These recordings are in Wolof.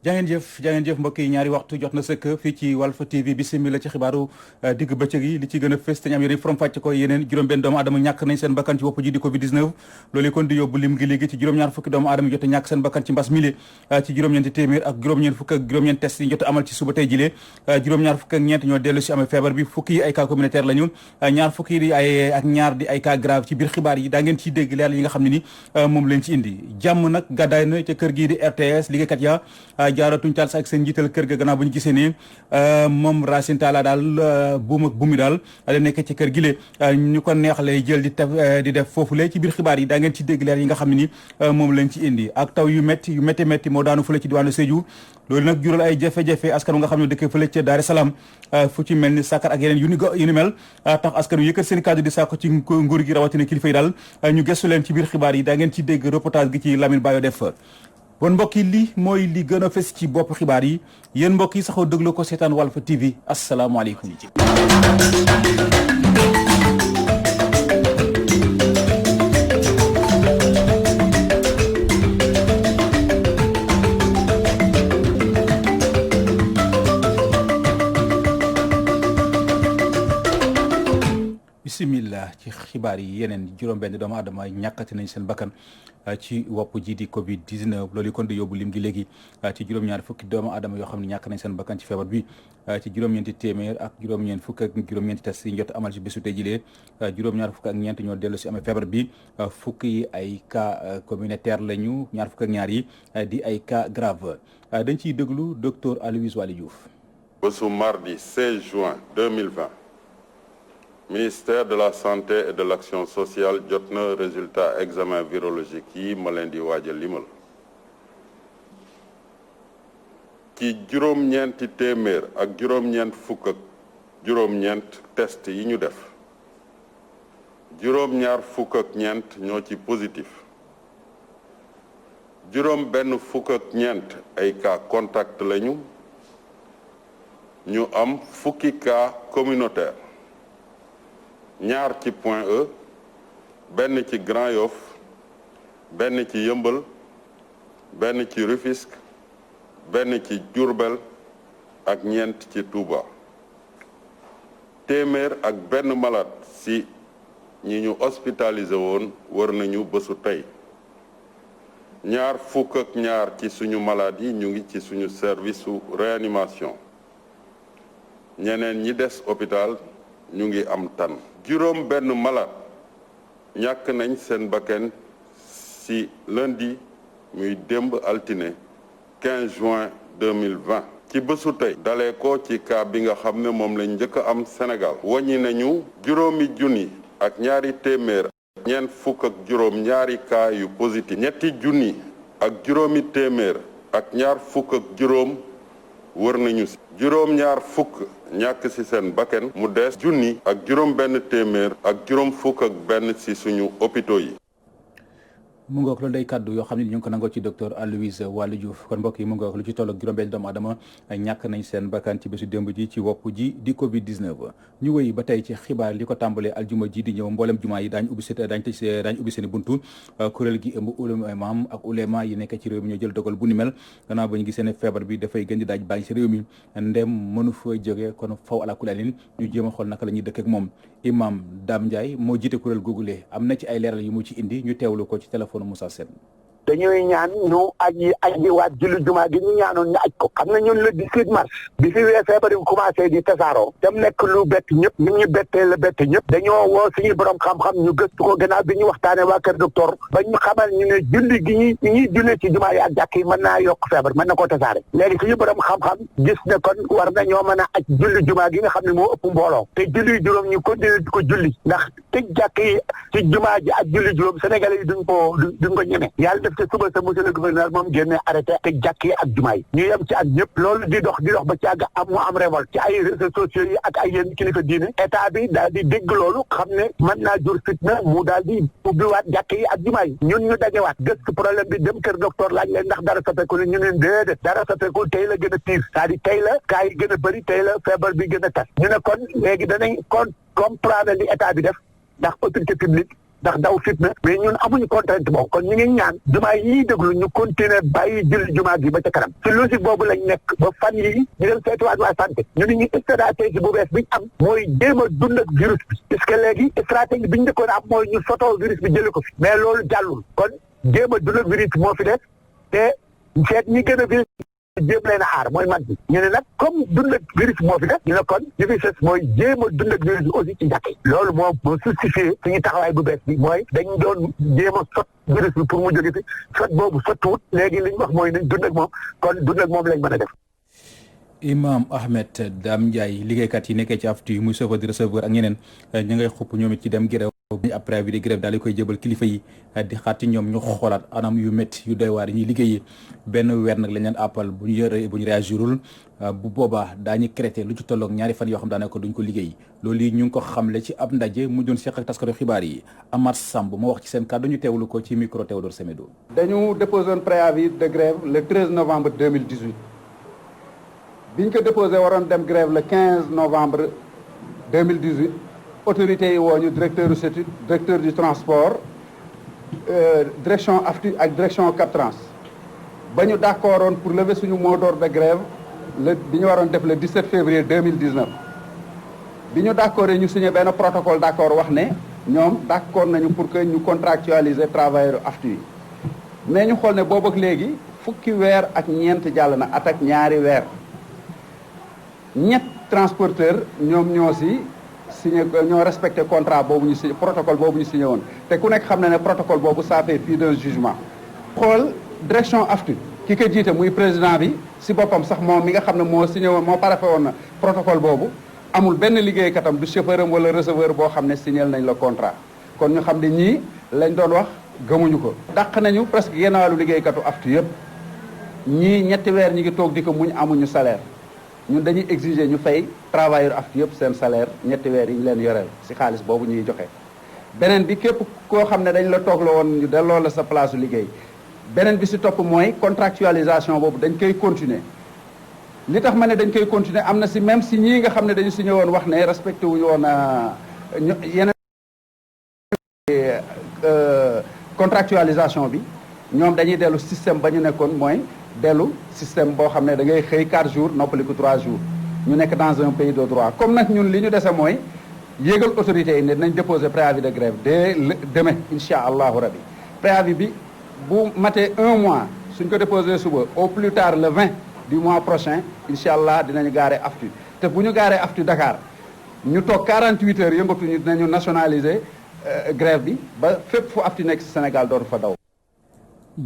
jaa ngeen jëf mbokk yi ñaari waxtu jot na sëkk fii ci Walf TV bismillah ci xibaaru digg bëccëg yi li ci gën a fës te ñu am yéen forom fàcc ko yeneen juróom-benn doomu aadama ñàkk nañ seen bakkan ci wopp ji di Covid-19 loolu kon di yóbbu lim gi léegi ci juróom-ñaar fukki doomu aadama yi jot a ñàkk seen bakkan ci mbas mile ci juróom-ñeenti téeméer ak juróom-ñeent fukk ak juróom-ñeent test yi jot a amal ci suba tey jilee juróom-ñaar fukk ak ñeent ñoo dellu si amee feebar bi fukki yi ay cas communautaire lañu ñaar fukki di ay ak ñaar di ay cas grave ci biir xibaar yi daa ngeen ciy dégg leer yi nga xam ne ni moom leen ci indi jàmm nag gàddaay na ca kër gii di RTS liggéeykat ya jaaratuñ taal sa ak seen njiital kër ga gannaaw bu ñu gisee ne moom Racine Talla daal buum ak buumi daal da nekk ci kër gi le ñu ko neex lay jël di def foofule ci biir xibaar yi daa ngeen ci dégg leer yi nga xam ne ni moom lañ ci indi ak taw yu métti moo daanu fële ci diwaanu Sédhiou loolu nag jural ay jafe-jafe askan nga xam ne dëkk fële ca Dar es Salaam fu ci mel ni Sakar ak yeneen yu ni mel tax askan wi yëkkat seen kàddu di sàkku ci nguur gi rawatina kilifa yi daal ñu gëstu leen ci biir xibaar yi daa ngeen ci dégg reportage gi ci Lamine Bayo def bon mbokk yi lii mooy li gën a fës ci bopp xibaar yi yéen mbokk yi saxoo déglu ko seetaan Walf TV asalaamaaleykum. bismillah ci xibaar yi yeneen juróom-benn doomu aadama ñàkkati nañ seen bakkan ci wopp ji di Covid-19 loolu kon di yóbbu lim gi léegi ci juróom-ñaar fukki doomu aadama yoo xam ne ñàkk nañ seen bakkan ci feebar bi ci juróom-ñeenti téeméer ak juróom-ñeent fukk ak juróom-ñeenti test yi jot amal ci bésu tey jilee juróom-ñaar fukk ak ñeent ñoo dellu si amee feebar bi fukk yi ay cas communautaire lañu ñaar fukk ak ñaar yi di ay cas grave dañ ciy déglu docteur Aloyse Waly Diouf. bésu mardi 16 juin 2020 ministère de la santé et de l'action sociale jot na résultat examen virologique yi ma leen di waaj a limal ci juróom-ñeenti téeméer ak juróom-ñeent fukk ak juróom-ñeent test yi ñu def juróom-ñaar fukk ak ñeent ñoo ci positif juróom benn fukk ak ñeent ay cas contact lañu ñu am fukki cas communautaire ñaar ci Point E benn ci Grand Yoff benn ci Yëmbal benn ci Rufisque benn ci Diourbel ak ñeent ci Touba téeméer ak benn malade si ñi ñu hospitalisé woon wër nañu bésu tey ñaar fukk ak ñaar ci suñu malade yi ñu ngi ci suñu service su réanimation ñeneen ñi des hôpital ñu ngi am tan juróom benn malade ñàkk nañ seen bakkan ci lundi muy démb altine 15 juin 2020 ci bésu tey dalee ko ci cas bi nga xam ne moom lañ njëkk a am Sénégal wàññi nañu juróomi junni ak ñaari téeméer ñeent fukk ak juróom ñaari cas yu positif ñetti junni ak juróomi téeméer ak ñaar fukk ak juróom wër nañu ci juróom-ñaar fukk ñàkk ci seen bakkan mu des junni ak juróom benn téeméer ak juróom fukk ak benn ci suñu hôpitaux yi. mu ngoog loolu day kàddu yoo xam ne ñu ngi ko nangoo ci docteur Aloyse Waly Diouf kon mbokk yi mu ngoog lu ci toll ak juróom-benn doomu aadama ñàkk nañ seen bakkan ci bésu démb ji ci wopp ji di Covid-19 ñu wéy ba tey ci xibaar li ko tàmbalee aljuma ji di ñëw mboolem jumaa yi daañu ubbi seen buntu kuréel gi ëmb ulama ak ulema yi nekk ci réew mi ñoo jël dogal bu ni mel gannaaw ba ñu gisee ne feebar bi dafay gën di daaj baa ngi ci réew mi ndem mënu fa jógee kon faw ala kulaalin ñu jéem a xool naka la ñuy dëkk ak moom imam Dame Ndiaye moo jiite kuréel googule am na ci ay leeral yu mu ci indi ñu teewlu ko ci téléphone Moussa Sène. dañuy ñaan ñu aji waat julli jumaa gi ñu ñaanoon ñu aj ko xam nga ñun le 18 mars bi fi feebar yi commencé di tasaaroo dem nekk lu bett ñëpp ñu ñu bettee la bett ñëpp dañoo woo suñuy borom xam-xam ñu gëstu ko gannaaw bi ñu waxtaanee waa kër docteur ba ñu xamal ñu ne julli gi ñuy jullee ci jumaa yi ak jàkk yi mën naa yokk feebar mën na koo tasaare léegi suñu borom xam-xam gis ne kon war nañoo mën a aj julli jumaa gi nga xam ne moo ëpp mbooloo te julli juróom ñu continuer di ko julli ndax tëj jàkk yi ci jumaa ji ak julli juróom sénégalais yi duñ ko ñeme yàlla def te suba sa monsieur le gouverneur moom génne arrêté te jàkk yi ak jumaa yi ñu yem ci ak ñëpp loolu di dox ba ci àgg am révolte ci ay réseaux sociaux yi ak ay yenn kilifa diine état bi daal di dégg loolu xam ne mën naa jur fitna mu daal di ubbiwaat jàkk yi ak jumaa yi ñun ñu dajewaat gëstu problème bi dem kër docteur laaj leen ndax dara soppeeku ne ñu ne déedéet dara soppeeku tey la gën a tiir c'est-à-dire tey la cas yi gën a bëri tey la feebar bi gën a tas ñu ne kon léegi danañ comprendre li état bi def ndax autorité publique ndax daw fitna mais ñun amuñu contrainte boobu kon ñu ngi ñaan jumaa yi ñuy déglu ñu continuer bàyyi julli jumaa gi ba ca kanam ci logique boobu lañ nekk ba fan yi ñu dem seetiwaat waa santé ñu ni ñu stratégie bu bees biñ am mooy jéem a dund ak virus bi puisque léegi stratégie bi ñu njëkkoon am mooy ñu soto virus bi jëlee ko fi mais loolu jàllul kon jéem a dund ak virus bi moo fi def te seet ñi gën a virus jéem leen a aar mooy mag bi ñu ne nag comme dund ak virus moo fi def ñu ne kon li fi sës mooy jéem a dund ak virus bi aussi ci jàkk yi loolu moo justifié suñu taxawaay bu bees bi mooy dañ doon jéem a sot virus bi pour mu jóge fi sot boobu sottuwut léegi li ñu wax mooy nañ dund ak moom kon dund ak moom lañ mën a def. Imam Ahmed Dame Ndiaye liggéeykat yi nekkee ci AFTU muy chauffeur di receveur ak ñeneen ñu ngay xupp ñoom it ci dem grève après avis de grève daal di koy jëbal kilifa yi di xaati ñoom ñu xoolaat anam yu métti yu doy waar yi ñuy liggéeyee benn weer nag lañ leen appal bu ñu réagirul bu boobaa daañu créé lu ci tolloog ñaari fan yoo xam daanaka duñ ko liggéey loolu yi ñu ngi ko xamle ci ab ndaje mu doon seq ak taskatu xibaar yi Amath Samb moo wax ci seen kàddu ñu teewlu ko ci micro Théodore Semedo. dañu déposé un préavis de grève le 13 novembre 2018 biñ ko déposé waroon dem grève le 15 novembre 2018 autorités yi woo ñu directeur du CETUD directeur du transport direction AFTU ak direction Captrans ba ñu d'accordoon pour lever suñu mot d'ordre de grève bi ñu waroon def le 17 février 2019 bi ñu d'accordé ñu signé benn protocole d'accord wax ne ñoom d'accord nañu pour que ñu contractualiser travailleurs AFTU yi mais ñu xool ne boobu ak léegi fukki weer ak ñeent jàll na at ak ñaari weer ñett transporteur ñoom ñoo si signé ñoo respecté contrat boobu ñu signé protocole boobu ñu signé woon te ku nekk xam na ne protocole boobu ça fait fi d'un jugement xool direction AFTU ki ko jiite muy président bi si boppam sax moom mi nga xam ne moo signé woon moo paraphé woon na protocole boobu amul benn liggéeykatam du chauffeur am wala receveur boo xam ne signé nañ la contrat kon ñu xam ne ñii lañ doon wax gëmuñu ko dàq nañu presque genn wàllu liggéeykatu AFTU yëpp ñii ñetti weer ñi ngi toog di ko muñ amuñu salaire ñun dañuy exiger ñu fay travailleur AFTU yëpp seen salaire ñetti weer yi ñu leen yoreel ci xaalis boobu ñuy joxe beneen bi képp koo xam ne dañ la toog la woon ñu delloo la sa place su liggéey beneen bi ci topp mooy contractualisation boobu dañ koy continuer li tax ma ne dañ koy continuer am na ci même ci ñii nga xam ne dañu signé woon wax ne respecté wuñu woon yeneen contractualisation bi ñoom dañuy dellu système ba ñu nekkoon mooy dellu système boo xam ne da ngay xëy 4 jours noppaliku 3 jours ñu nekk dans un pays de droit comme nag ñun li ñu dese mooy yéegal autorités yi ne dinañ déposer préavis de grève dès demain incha allahu rabi préavis bi bu matee 1 mois suñ ko déposé suba au plus tard le 20 du mois prochain incha allah dinañu gaare AFTU te bu ñu gaaree AFTU Dakar ñu toog 48 heures yëngatuñu dinañu nationaliser grève bi ba fépp fu AFTU nekk ci Sénégal dootu fa daw.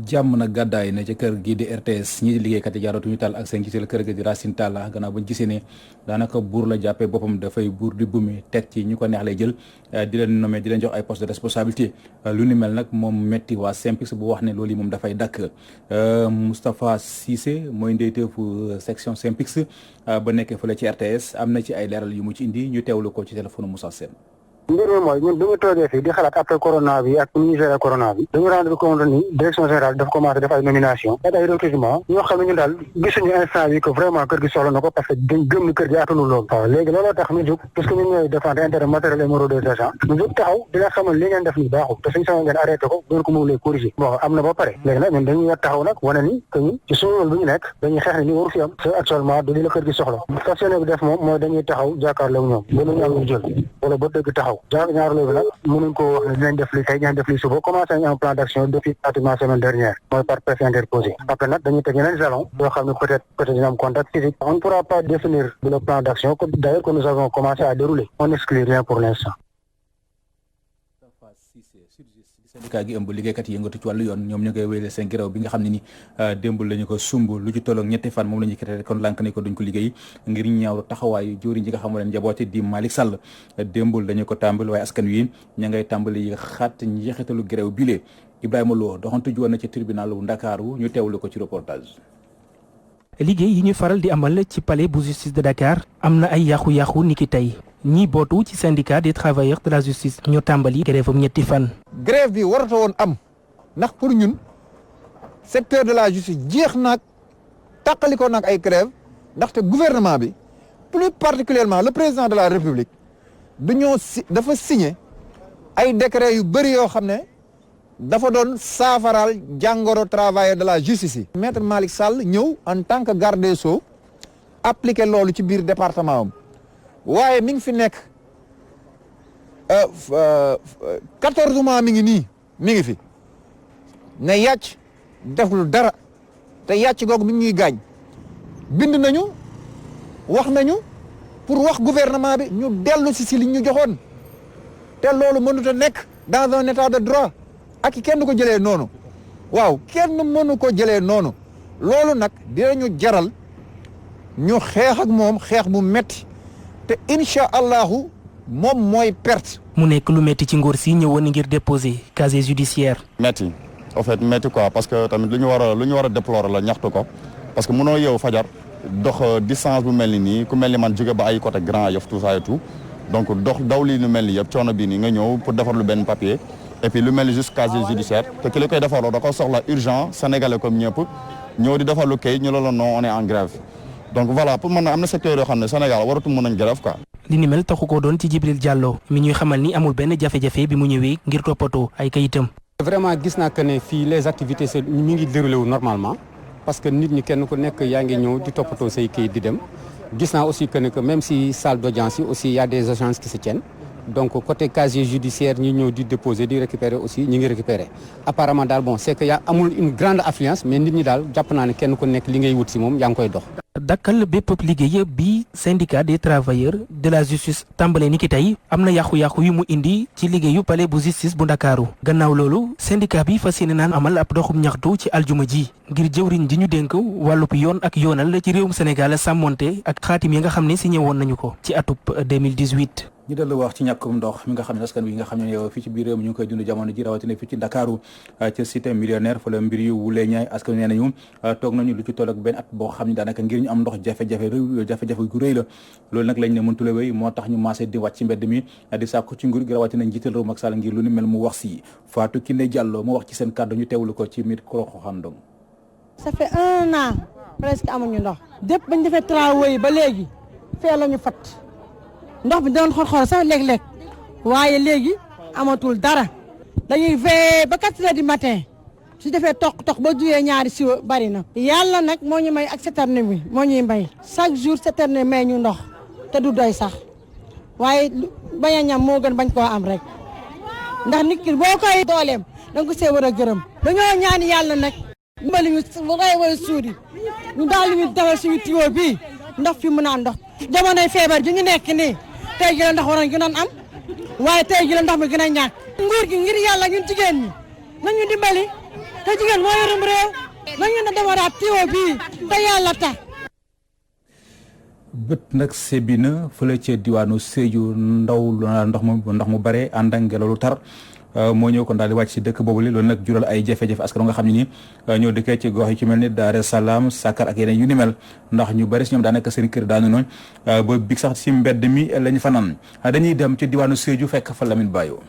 jàmm nag gàddaay na ca kër gi di RTS ñii di liggéeykat yi jaaratuñu taal ak seen giseel kër gi di Racine Talla gannaaw bañ gisee ne daanaka buur la jàppee boppam dafay buur di bumi teg ci ñu ko neex lay jël di leen nommé di leen jox ay poste de responsabilité lu ni mel nag moom metti waa SYNPICS bu wax ne loolu yi moom dafay dakk Moustapha Cissé mooy ndeyteefu section SYNPICS ba nekkee fële ci RTS am na ci ay leeral yu mu ci indi ñu teewlu ko ci téléphone Moussa Sène. mbir mi mooy ñun bi ñu toogee fii di xalaat après corona bi ak ni ñuy gérer corona bi dañu rendre compte ni direction générale dafa commencé def ay nomination ak ay recrutement ñoo xam ne ñun daal gisuñu instant bi que vraiment kër gi soxla na ko parce que dañ gëm ni kër gi attanul loolu waaw léegi looloo tax ñu jóg puisque ñun ñooy défendre intérêt matériel et moraux des agents ñu jóg taxaw di leen xamal li ngeen def nii baaxul te suñu sama ngeen arrêté ko ngeen ko mënulee corriger bon am na ba pare léegi nag ñun dañuy war taxaw nag wane ni que ñun ci suñu rôle bi ñu nekk dañuy xeex ne ni waru fi am te actuellement du li la kër gi soxla stationné bi def moom mooy dañuy taxaw jàkkaarloo ñoom mënuñu am ñu jël wala ba dëgg taxaw mënuñ ko wax ne dinañ def li tey dinañ def li suba commencé nañ un plan d'action depuis pratiquement semaine dernière mooy par presse interposée après nag dañuy teg yeneen jalon yoo xam ne peut-être dina am contact physique on ne pourra pas définir le plan d'action d'ailleurs que nous avons commencé à dérouler on n'exclut rien pour l'instant. syndicat gi ëmb liggéeykat yi yëngatu ci wàllu yoon ñoom ñu koy wéyale seen grève bi nga xam ne ni démb la ñu ko sumb lu ci tolloog ñetti fan moom la ñuy créé kon lànk ne ko duñ ko liggéey ngir ñaaw taxawaayu jëwriñ ji nga xam ne njaboote di Malick Sall démb dañu ko tàmbali waaye askan wi ña ngay tàmbali yi xaat njeexitalu grève bile Ibrahima Lo doxantu ji woon na ci tribunal bu Ndakaaru ñu teewlu ko ci reportage. liggéey yi ñu faral di amal ci palais bu justice de Dakar am na ay yàqu-yàqu niki tey ñii bootu ci syndicat des travailleurs de la justice ñoo tàmbali grève am ñetti fan. grève bi warata woon am ndax pour ñun secteur de la justice jeex naag tàqalikoo naag ay grève ndaxte gouvernement bi plus particulièrement le président de la république dafa signé ay décret yu bëri yoo xam ne dafa doon saafaraal jàngoro travailleur de la justice yi. Maître Malick Sall ñëw en tant que garde des Sceaux appliqué loolu ci biir département am waaye mi ngi fi nekk 14 mois mi ngi fi ne yàcc deful dara te yàcc googu mi ngi ñuy gaañ bind nañu wax nañu pour wax gouvernement bi ñu dellu si li ñu joxoon te loolu mënut a nekk dans un état de droit ak kenn ko jëlee noonu waaw kenn mënu ko jëlee noonu loolu nag dinañu jaral ñu xeex ak moom xeex bu metti te incha allahu moom mooy perte. mu nekk lu metti ci ngóor si ñëwoon ngir déposer casier judiciaire. metti en fait metti quoi parce que tamit lu ñu war a déplorer la ñaxtu ko parce que mënoo yeewu fajar dox distance bu mel ni nii ku mel ni man jóge ba ay côté Grand Yoff tout ça et tout donc dox daw lii lu mel ni yëpp coono bii nii nga ñëw pour defar lu benn papier et puis lu mel ni juste casier judiciaire te ki la koy defarloo da ko soxla urgent sénégalais comme ñëpp ñëw di defar lu kay ñu la non on est en grève donc voilà pour mën na am na secteur yoo xam ne Sénégal waratu mën nañ grève quoi. li ni mel taxu ko doon ci Djibril Diallo mi ñuy xamal ni amul benn jafe-jafe bi mu ñëwee ngir toppatoo ay kayitam. vraiment gis naa que ne fii les activités ñu ngi déroulé wu normalement parce que nit ñi kenn ku nekk yaa ngi ñëw di toppatoo say kayit di dem gis naa aussi que ne que même si salle d'audience yi aussi y a des agences qui se tiennent donc côté casier judiciaire ñi ñëw di déposer di récupérer aussi ñi ngi récupérer apparemment daal bon c'est que yaa amul une grande affluence mais nit ñi daal jàpp naa ne kenn ku nekk li ngay wut si moom yaa ngi koy dox. dakkal bépp liggéey bi syndicat des travailleurs de la justice tàmbale ni ki tey am na yàqu-yàqu yu mu indi ci liggéeyu palais bu justice bu Ndakaaru gannaaw loolu syndicat bi fas yéene naan amal ab doxum ñaxtu ci aljuma ji ngir jëwriñ ji ñu dénk wàllub yoon ak yoonal ci réewum Sénégal sàmmonte ak xaatim yi nga xam ne signé woon nañu ko ci atub 2018. ñu dellu wax ci ñàkkum ndox mi nga xam ne askan wi nga xam ne yow fii ci biir réew mi ñu ngi koy dund jamono ji rawatina fii ci Ndakaaru ca cité millionnaire fa la mbir yu wulee ñaay askan wi nee nañu toog nañu lu ci toll ak benn at boo xam ne daanaka ngir ñu am ndox jafe-jafe gu rëy la loolu nag lañ ne mëntula wéy moo tax ñu maasee di wàcc ci mbedd mi di sàkku ci nguur gi rawatina njiital réew Macky Sall ngir lu ni mel mu wax si Fatou Kiné Diallo mu wax ci seen kàddu ñu teewlu ko ci micro Xandong. Ça fait 1 an presque amuñu ndox dépp bañ defee travaux yi ba léegi fee la ñu fat ndox bi doon xool sax léeg-léeg waaye léegi amatul dara dañuy veillé ba 4 heures du matin su defee toq ba juyee ñaari siwo bari na. yàlla nag moo ñu may ak citerne bi moo ñuy may chaque jour citerne may ñu ndox te du doy sax waaye bañ a ñam moo gën bañ koo am rek ndax nit ki boo koy dooleem da nga ko see war a gërëm. dañoo ñaan yàlla nag dimbali ñu way suudi ñu daal ñu dawal suñu tuyau bii ndox fi mën a ndox jamonoy feebar ji ñu nekk nii. tey ji la ndox waroon gën a am waaye tey ji la ndox mi gën a ñàkk nguur gi ngir yàlla ñun jigéen ñi nañu dimbali te jigéen moo yorum réew nañu na defaraat tuyau bii te yàlla tax. bët nag sebi na fële ca diwaanu Sédhiou ndox mu bare ànd ak ngelaw lu tar moo ñëw kon daal di wàcc si dëkk boobu li loolu nag jural ay jafe-jafe askan nga xam ne ni ñoo dëkkee ci gox yi ci mel ni Daaru Salaam Sakar ak yeneen yu ni mel ndax ñu bari si ñoom daanaka seen kër daanu noonu ba big sax si mbedd mi lañu fanaan dañuy dem ci diwaanu Sédhiou fekk fa Lamine Bayo.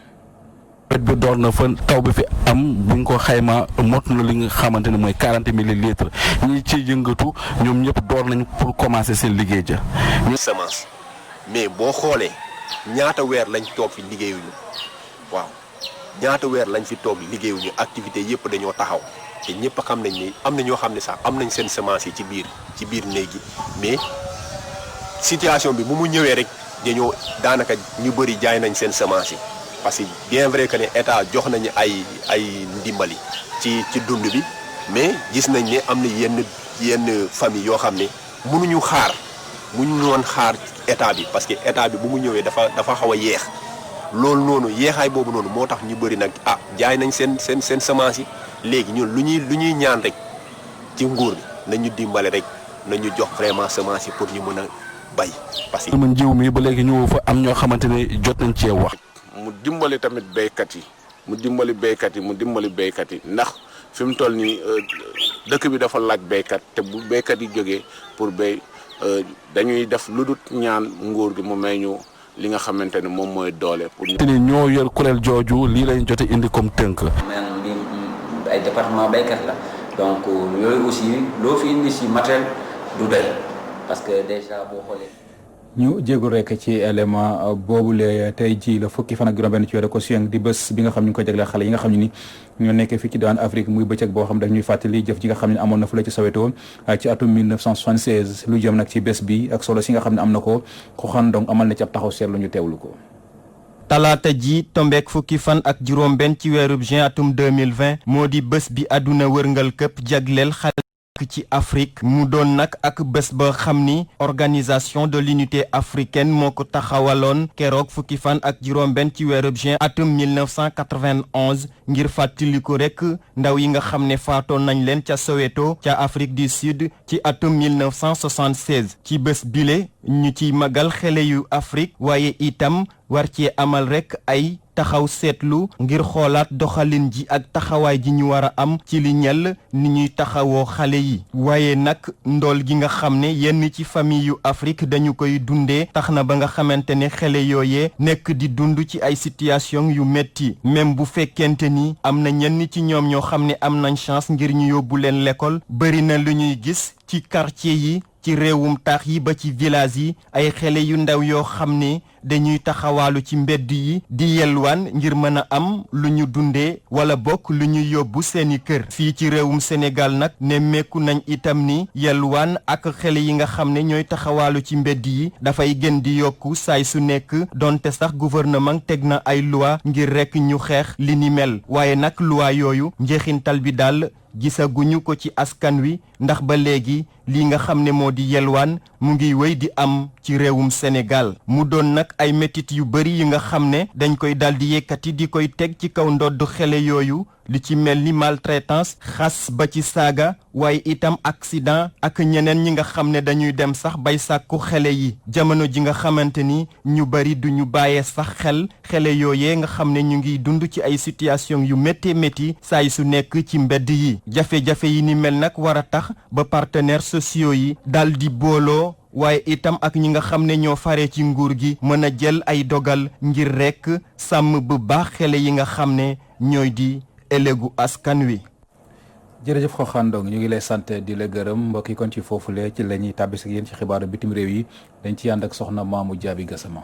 bët bi door na fa taw bi fi am buñ ko xayma mot na li nga xamante ne mooy 40 millilitres ñi ci yëngatu ñoom ñëpp door nañ pour commencer seen liggéey ja semence mais boo xoolee ñaata weer lañ toog fi liggéeyuñu waaw ñaata weer lañ fi toog liggéeyuñu activité yëpp dañoo taxaw te ñëpp xam nañ ni am na ñoo xam ne sax am nañ seen semence yi ci biir néeg yi mais situation bi bu mu ñëwee rek dañoo daanaka ñu bëri jaay nañ seen semence yi parce que bien vrai que ne état jox nañu ay ndimbali ci dund bi mais gis nañ ne am na yenn famille yoo xam ne mënuñu woon xaar état bi parce que état bi bu mu ñëwee dafa xaw a yeex loolu noonu yeexaay boobu noonu moo tax ñu bëri nag jaay nañ seen semence yi léegi ñun lu ñuy ñaan rek ci nguur bi nañu dimbale rek nañu jox vraiment semence yi pour ñu mën a bay parce que mën jiw mi ba léegi ñëw fa am ñoo xamante ne jot nañ cee wax mu dimbali tamit béykat yi mu dimbali béykat yi ndax fi mu toll nii dëkk bi dafa laaj béykat te bu béykat yi jógee pour béy dañuy def lu dul ñaan nguur gi mu may ñu li nga xamante ne moom mooy doole. pour te ni ñoo yor kuréel jooju lii lañ jote indi comme tënk. man li ay département béykat la donc yooyu aussi loo fi indi si matériel du doy parce que déjà boo xoolee. ñu jéegul rek ci élément boobule tey ji la fukki fan ak juróom-benn ci weeru Kossieng di bés bi nga xam ñu ngi ko jagleel xale yi nga xam ne ni ñoo nekkee fii ci diwaan Afrique muy bëccëg boo xam dañ ñuy fàttali jëf ji nga xam ne amoon na fu la ci Soweto ci atum 1976 lu jëm nag ci bés bi ak solo si nga xam ne am na ko xuxaan donc amal na ci ab taxaw seetlu ñu teewlu ko. talaata ji tombeek fukki fan ak juróom-benn ci weerub juin atum 2020 moo di bés bi àdduna wërngal këpp jagleel xale ci Afrique mu doon nag ak bés ba xam ni organisation de l'unité africaine moo ko taxawaloon keroog fukki fan ak juróom-benn ci weerub juin atum 1991 ngir fàttaliku rek ndaw yi nga xam ne faatoon nañ leen ca Soweto ca Afrique du Sud ci atum 1976 ci bés bile ñu ciy magal xale yu Afrique waaye itam war cee amal rek ay taxaw seetlu ngir xoolaat doxalin ji ak taxawaay ji ñu war a am ci li ñel ni ñuy taxawoo xale yi waaye nag ndool gi nga xam ne yenn ci famille yu Afrique dañu koy dundee tax na ba nga xamante ne xale yooyee nekk di dund ci ay situation yu metti même bu fekkente ni am na ñenn ci ñoom ñoo xam ne am nañ chance ngir ñu yóbbu leen l'école bëri na lu ñuy gis ci quartier yi ci réewum taax yi ba ci village yi ay xale yu ndaw yoo xam ne dañuy taxawaalu ci mbedd yi di yelwaan ngir mën a am lu ñu dundee wala bokk lu ñu yóbbu seeni kër fii ci réewum Sénégal nag nemmeeku nañ itam ni yelwaan ak xale yi nga xam ne ñooy taxawaalu ci mbedd yi dafay gën di yokku saay su nekk donte sax gouvernement teg na ay loi ngir rekk ñu xeex li ni mel waaye nag loi yooyu njeexintal bi daal gisaguñu ko ci askan wi ndax ba léegi lii nga xam ne moo di yelwaan mu ngi wéy di am ci réewum Sénégal mu doon nag ay métit yu bari yi nga xam ne dañ koy daldi yëkkati di koy teg ci kaw ndodd xale yooyu li ci mel ni maltraitance xas ba ci saaga waaye itam accident ak ñeneen ñi nga xam ne dañuy dem sax bay sàkku xale yi jamono ji nga xamante ni ñu bari duñu bàyyee sax xele yooyee nga xam ne ñu ngi dund ci ay situation yu métti métti saay su nekk ci mbedd yi jafe-jafe yi ni mel nag war a tax ba partenaires sociaux yi dal di booloo waaye itam ak ñi nga xam ne ñoo fare ci nguur gi mën a jël ay dogal ngir rekk sàmm bu baax xele yi nga xam ne ñooy di ëllëgu askan wi. jërëjëf Xoxaan Ndong ñu ngi lay sant di la gërëm mbokk yi kon ci foofule ci la ñuy tàbbis ak yéen ci xibaaru bitim réew yi dañ ci ànd ak soxna Mamou Diaby Gassama.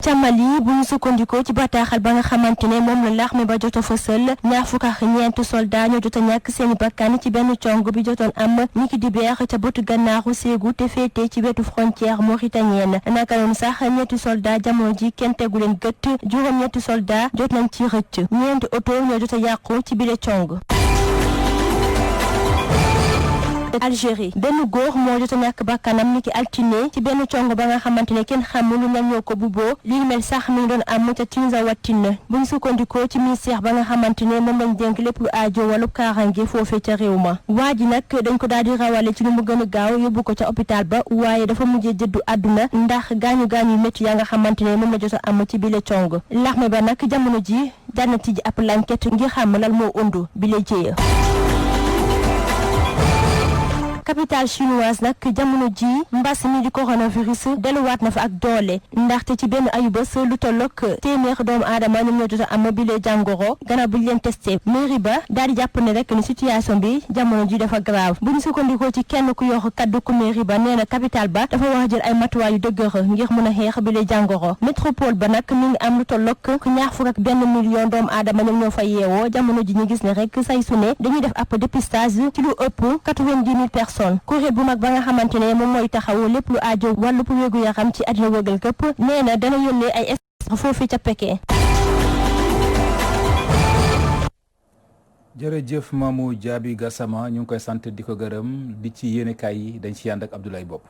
ca Mali bu ñu sukkandikoo ci bataaxal ba nga xamante ne moom la l'armée ba jot a fësal ñaar fukk ak ñeent soldat ñoo jot a ñàkk seeni bakkan ci benn cong bi jotoon am niki di beex ca bëtu gànnaaru Ségou te féete ci wetu frontière mauritanienne naka noonu sax ñetti soldat jamono ji kenn tegu leen gët juróom-ñetti soldat jot nañ ci rëcc ñeenti oto ñoo jot a yàqu ci bile cong. Algérie benn góor moo jot a ñàkk bakkanam niki altine ci benn cong ba nga xamante ne kenn xamul lu ñoo ko bubboo li mel sax mi ngi doon am ca Tinzawatine buñ sukkandikoo ci ministère ba nga xamante ne moom lañ dénk lépp lu aajo wàllu kaarange foofee ca réew ma waa ji nag dañ ko daal di rawale ci lu mu gën a gaaw yóbbu ko ca hôpital ba waaye dafa mujjee jëddu àdduna ndax gaañu-gaañu yu métti yaa nga xamante ne moom la jot a am ci bile cong l'armée ba nag jamono ji daan na tijji ab enquête ngir xam lan moo undu bile jéeya. capitale chinoise nag jamono ji mbas mi di coronavirus delluwaat na fa ak doole ndaxte ci benn ayubés lu tolloog téeméer doomu aadama ñoom ñoo jot a am bile jàngoro gannaaw bu ñu leen testé mairie ba daal di jàpp ne rek ni situation bi jamono ji dafa grave bu ñu sukkandikoo ci kenn ku yor kaddu ku mairie ba nee na capitale ba dafa war a jël ay matuwaay yu dëgër ngir mën a xeex bile jàngoro métropole ba nag mi ngi am lu tolloog ñaar fukk ak benn million doomu aadama ñoom ñoo fa yeewoo jamono ji ñu gis ne rek say su ne dañuy def ab dépistage ci lu ëpp 90,000 personnes kuréel bu mag ba nga xamante ne moom mooy taxawu lépp lu aajo wàllu wéegu yaram ci àddina wëgal këpp nee na dana yónnee ay foofu ca Pékin. jërëjëf Mamou Diaby Gassama ñu ngi koy sant di ko gërëm di ci yéenekaay yi dañ ci ànd ak Abdoulaye Bopp.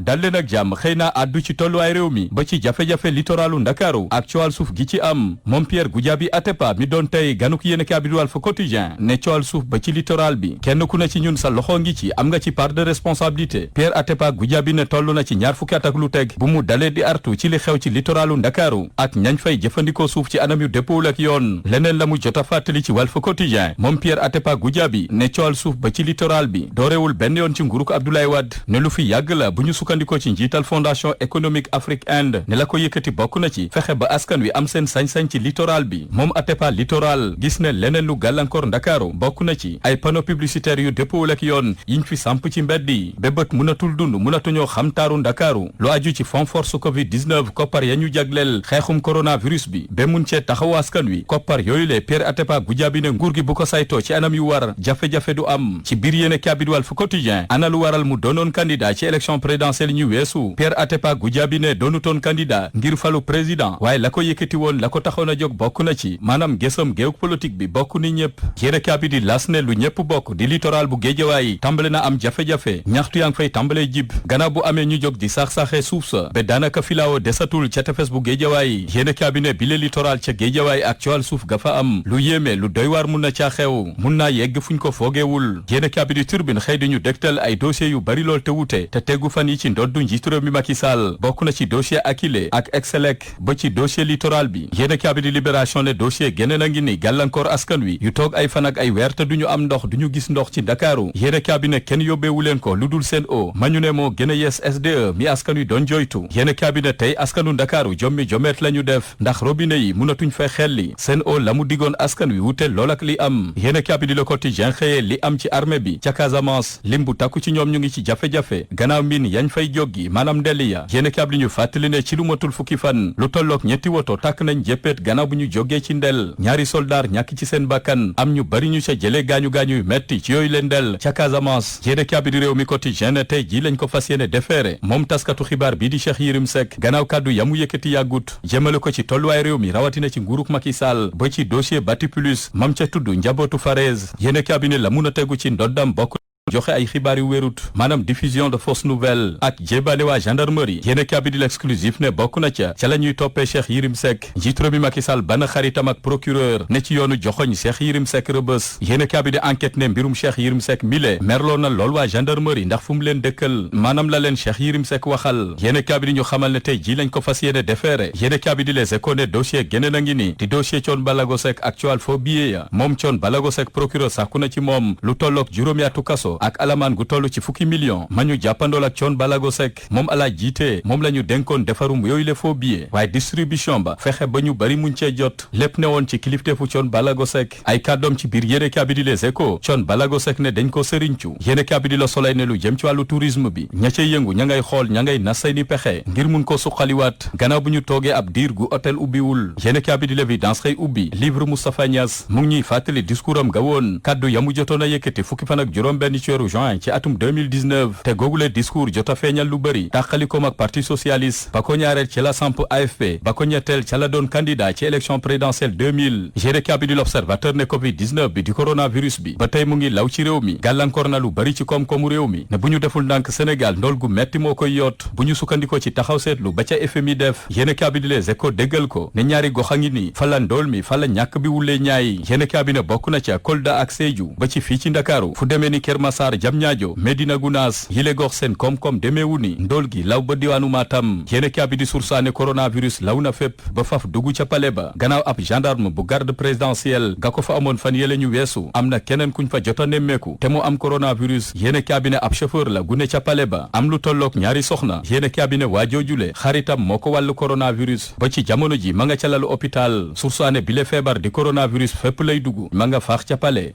dal leen ak jàmm xëy na àddu ci tolluwaay réew mi ba ci jafe-jafe littoralu Ndakaaru ak coowal suuf gi ci am moom Pierre Goudiaby Atepa mi doon tey ganuk yéenekaay bi di Walf Quotidien ne coowal suuf ba ci littoral bi kenn ku ne ci ñun sa loxo ngi ci am nga ci part de responsabilité Pierre Atepa Goudiaby ne toll na ci ñaar fukki at ak lu teg bu mu dalee di artu ci li xew ci littoralu Ndakaaru ak ñañ fay jëfandikoo suuf ci anam yu dëppoowul ak yoon leneen la mu jot a fàttali ci Walf Quotidien moom Pierre Atepa Goudiaby ne coowal suuf ba ci littoral bi doorewul benn yoon ci nguuruk Abdoulaye Wade ne lu fi yàgg la bu ñu sukkandikoo ci njiital fondation économique Afrique Inde ne la ko yëkkati bokk na ci fexe ba askan wi am seen sañ-sañ ci littoral bi moom Atepa littoral gis ne leneen lu gàllankoor Ndakaaru bokk na ci ay panneaux publicitaires yu dëppoowul ak yoon yiñ fi samp ci mbedd yi ba bët mënatul dund mënatuñoo xam taaru Ndakaaru lu aju ci fond force covid 19 koppar ya ñu jagleel xeexum coronavirus bi ba mun cee taxawu askan wi koppar yooyu le Pierre Atepa Goudiaby ne nguur gi bu ko saytoo ci anam yu war jafe-jafe du am ci biir yéene kaabit Walf Quotidien ana lu waral mu doonoon candidat ci élection présidentielle ñu weesu Pierre Atepa Goudiaby ne doonutoon candidat ngir falu président waaye la ko yëkkati woon la ko taxoon a jóg bokk na ci maanaam gësam géewug politique bi bokk ni ñëpp yéene kaabit di las ne lu ñëpp bokk di littoral bu Géejawaay tàmbale na am jafe-jafe ñaxtu yaa ngi fay tàmbalee jib gannaaw bu amee ñu jóg di sax-saxee suuf sa ba daanaka filaawo desatul ca tefes bu Géejawaay yéene kaabit ne bile littoral ca Géejawaay ak coowal suuf ga fa am lu yéeme lu doy waar mun na caa xew mun naa yegg fuñ ko foogeewul yéene kaabit di Tribune xëy di ñu dégtal ay dossiers yu bari lool te wute te tegu fan yi ci ndoddu njiitu réew mi Macky Sall bokk na ci dossier Akilee ak Excelec ba ci dossier littoral bi yéene kaabit di Libération ne dossier geneen a ngi ni gàllankoor askan wi yu toog ay fan ak ay weer te duñu am ndox duñu gis ndox ci Ndakaaru yéene kaabit ne kenn yóbbeewu leen ko lu dul seen o ma ñu ne moo gën a yees SDE mi askan wi doon joytu yéene kaabit ne tey askanu Ndakaaru jommi jomeet la ñu def ndax robinet yi mënatuñ fay xelli seen o la mu digoon askan wi wute lool ak li am yéene kaabit di Le Quotidien xëyee li am ci armée bi ca Casamance lim bu takku ci ñoom ñu ngi ci jafe-jafe gannaaw min yañ fay joggi maanaam ndelli ya yéene kaabit ñu fàttali ne ci lu matul fukki fan lu tollook ñetti woto tàkk nañ jéppeet gannaaw bu ñu jógee ci ndel ñaari soldaar ñàkk ci seen bakkan am ñu bari ñu ca jëlee gaañu-gaañu yu metti ci yooyu leen ndel ca Casamance yéene kaabit di Réew mi Quotidien ne tey ji lañ ko fas yéene defeere moom taskatu xibaar bii di Cheikh Yérim Seck gannaaw kàddu yamu yëkkati yàggut jëmale ko ci tolluwaay réew mi rawatina ci nguuruk Macky Sall ba ci dossier Batiplus mam ca tudd njabootu Farès yéene kaabit ne la mun a tegu ci ndoddam bokk joxe ay xibaar yu wérut maanaam diffusion de fausses nouvelles ak jébaane waa gendarmerie yéene kaabit di l'exclusif ne bokk na ca la ñuy toppee Cheikh Yérim Seck njiitu réew mi Macky Sall bana xaritam ak procureur ne ci yoonu joxoñ Cheikh Yérim Seck rëbës yéene kaabit di enquête ne mbirum Cheikh Yérim Seck mile merloo na lool waa gendarmerie ndax fu mu leen dëkkal maanaam la leen Cheikh Yérim Seck waxal yéene kaabit di ñu xamal ne tey ji lañ ko fas yéene defeere yéene kaabit di Les Échos ne dossier géneen a ngi ni di dossier Thione Ballago Seck ak coowal faux billet ya moom Thione Ballago Seck procureur sàkku na ci moom lu tollook juróomi atu kaso ak alamaan gu toll ci fukki million ma ñu jàppandool ak Thione Ballago Seck moom ala jiite moom la ñu dénkoon defarum yooyu le faux billets waaye distribution ba fexe ba ñu bari muñ cee jot lépp ne woon ci kilifteefu Thione Ballago Seck ay kàddoom ci biir yéene kaabit di Les Échos Thione Ballago Seck ne dañ ko sëriñcu yéene kaabit di Le Soleil ne lu jëm ci wàllu tourisme bi ña cay yëngu ña ngay xool ña ngay nasay ni pexe ngir mun ko suqaliwaat gannaaw bu ñu toogee ab diir gu hôtel ubbiwul yéene kaabit di L'Évidence xëy ubbi livre Moustapha Niass mu ngi ñuy fàttali discours am ga woon kàddu yamu jotoon a yëkkati fukki fan ak juróom benn ci weeru juin ci atum 2019 te googule discours jot a feeñal lu bëri tàqalikoom ak parti socialiste ba ko ñaareel ci la samp AFP ba ko ñetteel ca la doon candidat ci élection présidentielle 2000 yéene kaabit di L'Observateur ne covid 19 bi di coronavirus bi ba tey mu ngi law ci réew mi gàllankoor na lu bëri ci koom-koomu réew mi ne bu ñu deful ndànk Sénégal ndool gu metti moo koy yoot bu ñu sukkandikoo ci taxaw seetlu ba ca FMI def yéene kaabit di Les Échos déggal ko ne ñaari gox a ngi ni fa la ndool mi fa la ñàkk bi wulee ñaay yéene kaabit ne bokk na ca Kolda ak Sédhiou ba ci fii ci Ndakaaru fu demee ni Kër Massar Diamniadio Medina Gounass yile gox seen koom-koom demeewu ni ndool gi law ba diwaanu Matam yéene kaabit di Source A ne coronavirus law na fépp ba faf dugg ca pale ba gannaaw ab gendarme bu garde présidentielle ga ko fa amoon fan yële ñu weesu am na keneen kuñ fa jota nemmeeku te mu am coronavirus yéene kaabit ne ab chauffeur la gune ca pale ba am lu tollook ñaari soxna yéene kaabit ne waa joojule xaritam moo ko wàllu coronavirus ba ci jamono ji ma nga ca lalu hôpital Source A ne bile feebar di coronavirus fépp lay dugg ma nga faax ca pale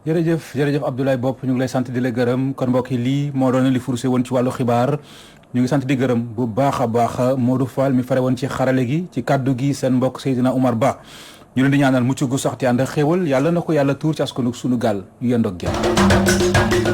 jërëjëf Abdoulaye Bopp ñu ngi lay sant di la gërëm kon mbokk yi lii moo doon li furuse woon ci wàllu xibaar ñu ngi sant di gërëm bu baax a baax Modou Fall mi fare woon ci xarale gi ci kaddu gi seen mbokk Seydina Oumar Ba ñu leen di ñaanal mucc gu sax te ànd ak xéewal yàlla na ko yàlla tuur ci askanu sunu gaal yu yendoog jàmm.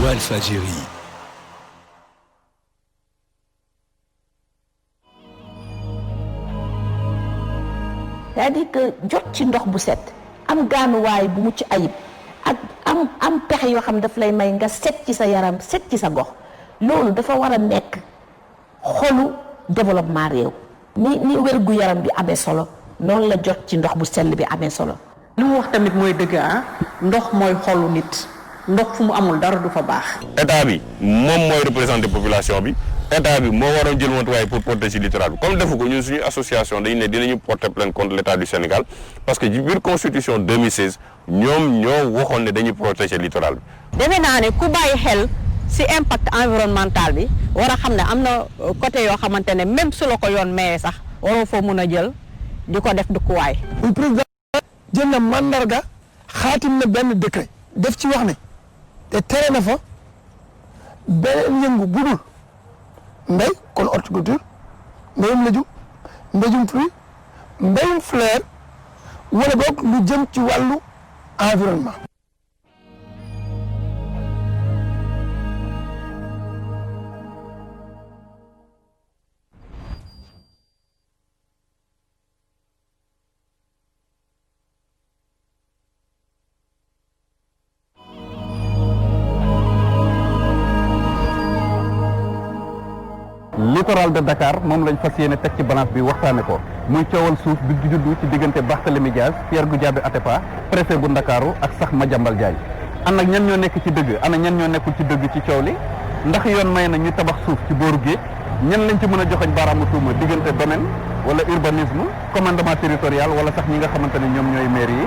Walfadjri. c'est-à-dire que jot ci ndox bu set am gaanuwaay bu mucc ayib ak am pexe yoo xam daf lay may nga set ci sa yaram set ci sa gox loolu dafa war a nekk xolu développement réew ni wér gu yaram bi amee solo noonu la jot ci ndox bu sell bi amee solo. li mu wax tamit mooy dëgg ndox mooy xolu nit ndox fu mu amul dara du fa baax. état bi moom mooy représenter population bi état bi moo waroon jël matuwaay pour protéger littoral bi comme defu ko ñun suñu association dañu ne dinañu porter plainte contre l'état du Sénégal parce que ci biir constitution 2016 ñoom ñoo waxoon ne dañuy protéger littoral bi. defe naa ne ku bàyyi xel ci impact environnemental bi war a xam ne am na côté yoo xamante ne même su la ko yoon mayee sax waroo foo mun a jël di ko def dëkkuwaay. président jël na mandarga xaatim na benn décret def ci wax ne te tere na fa beneen yëngu budul mbéy kon horticulture mbéyum lëjum mbéyum fruit mbéyum fleur wala boog lu jëm ci wàllu environnement. littoral de Dakar moom lañ fas yéene teg ci balance bi waxtaane ko muy coowal suuf bi juddu ci diggante Barthélémy Dias Pierre Goudiaby Atepa préfet bu Ndakaaru ak sax Madiambal Diagne ana ñan ñoo nekk ci dëgg ana ñan ñoo nekkul ci dëgg ci coow li ndax yoon may na ñu tabax suuf ci booru géej ñan lañ ci mën a joxoñ baaraamu tuuma diggante domaine wala urbanisme commandement territorial wala sax ñi nga xamante ne ñoom ñooy maire yi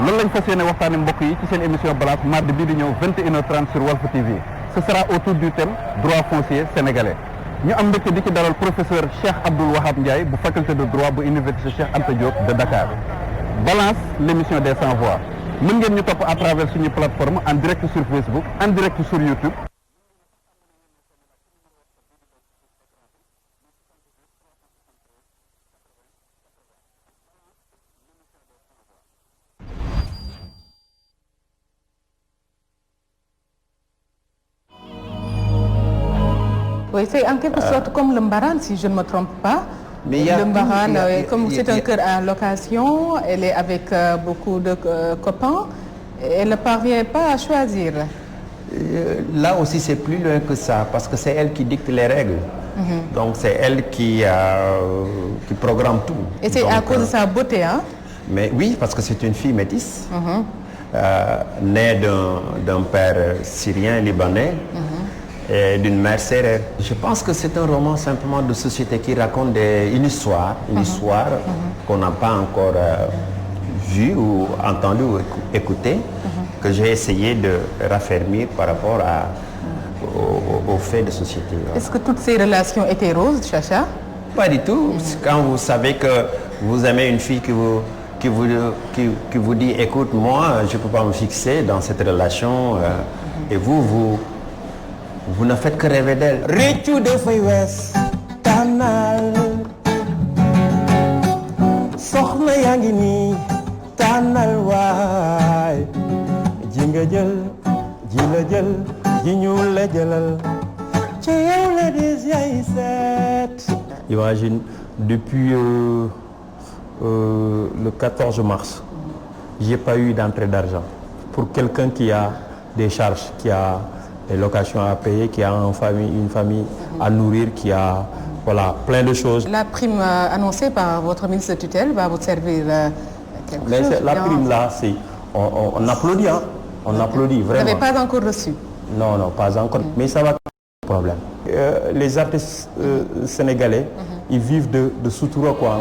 loolu lañ fas yéene waxtaane mbokk yi ci seen émission balance mardi bii di ñëw 21h30 sur Walf TV ce sera autour du thème droit foncier sénégalais ñu am mbégte di ci dalal professeur Cheikh Abdoul Wahab Ndiaye bu faculté de droit bu université Cheikh Anta Diop de Dakar balance l'émission des sans voix mën ngeen ñu topp à travers suñu plateforme en direct sur Facebook en direct sur YouTube. Oui, c'est en quelque sorte comme le Mbarane, si je ne me trompe pas. Mais le Mbarane, comme c'est un cœur en location, elle est avec beaucoup de copains, elle ne parvient pas à choisir. Là aussi, c'est plus loin que ça, parce que c'est elle qui dicte les règles. Donc, c'est elle qui programme tout. Et c'est à cause de sa beauté, hein? Mais oui, parce que c'est une fille métisse, née d'un père syrien, libanais. Et d'une mère sérère. Je pense que c'est un roman simplement de société qui raconte une histoire qu'on n'a pas encore vue ou entendue ou écoutée, que j'ai essayé de raffermir par rapport aux faits de société. Est-ce que toutes ces relations étaient roses, Chacha? Pas du tout. Quand vous savez que vous aimez une fille qui vous dit, écoute, moi, je ne peux pas me fixer dans cette relation, et vous ne faites que rêver d'elle. Réccu dafay wees tànnal soxna yaa ngi nii tànnal waay ji nga jël ji la jël ji ñu la jëlal ci yow la dis yaay seet. Imagine, depuis le 14 mars, j'ai pas eu d'entrée d'argent. Pour quelqu'un qui a des charges, qui a des locations à payer, qui a une famille à nourrir, qui a plein de choses. La prime annoncée par votre ministre de tutelle va vous servir quelque chose. La prime là, on applaudit, hein? On applaudit vraiment. Vous n'avez pas encore reçu? Non, pas encore, mais ça va être un problème. Les artistes sénégalais, ils vivent de sutura, quoi.